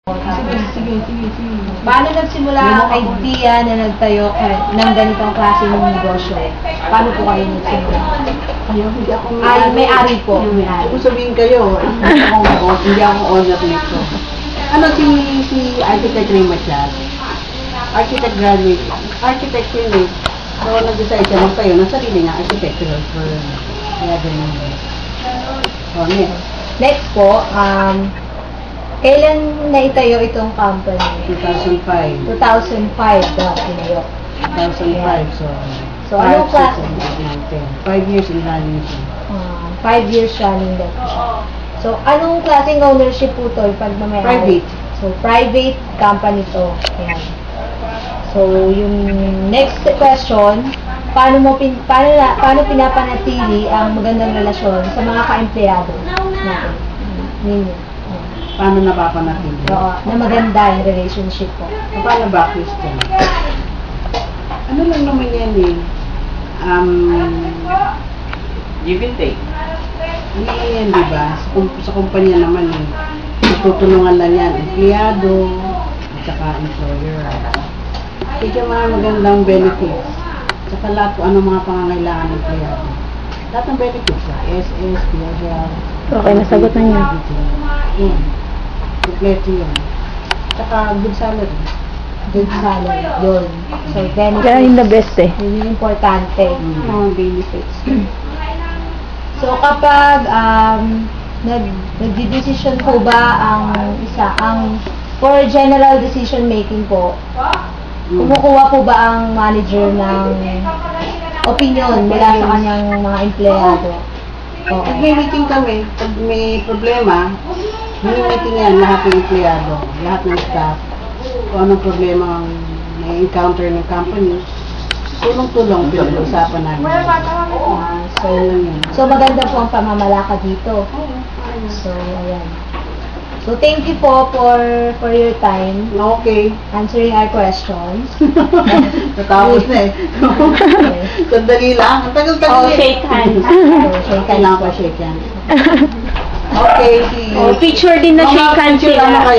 Sige. Paano nagsimula ang idea na nagtayo ng ganitong klase ng negosyo? Paano po kayo nagsimula? Hindi ako may-ari po. Kung sabihin kayo, hindi ako owner nito. Si Architect Ray Machad. Architect graduate. Architect yun eh. So, nag-decide siya magtayo ng sarili niya architectural firm. Kaya ganun. So, Next po, kailan naitayo itong company? 2005. 2005 daw inayo. 2005, So, anong klase? 5 years in running siya. 5 years running daw po siya. So, anong klaseng ownership po ito? Pagmamayari? Private. So, private company to. Ayan. So, yung next question, paano pinapanatili ang magandang relasyon sa mga ka-empleyado natin? Ninyo. Paano napapanatili? Oo, na maganda yung relationship po. Paano ba, Christian? Ano lang naman yan eh? Give and take. Hindi yan, di ba? Sa kumpanya naman eh. Natutulungan lang yan, empleyado, at saka employer. Kaya mga magandang benefits. Saka lahat kung anong mga pangangailangan ng empleyado. Lahat ng benefits lang. SS, PHL. Okay, nasagot na niya. Yan. Kompleto yun. Saka good salary. Good salary. Yun. So, benefits. Kaya yung the best eh. Yun yung importante. Mga benefits. So, kapag nagdi-decision po ba for general decision making po, kumukuha po ba ang manager ng opinion mula sa kanyang mga empleyado? Pag may meeting kami, pag may problema, may meeting yan, lahat ng empleyado, lahat ng staff, kung anong problema ang na-encounter ng company, tulong-tulong pinag-usapan namin. So, maganda po ang pamamalakad dito. So, ayan. So, thank you po for your time. Okay. Answering our questions. Natapos na eh. Sandali lang. Ang tagal-tagal eh. shake hands. So, shake hands Kailangan po. pa shake hands. Okay, see you. Picture din na shake hands Picture, ano sila. kayo?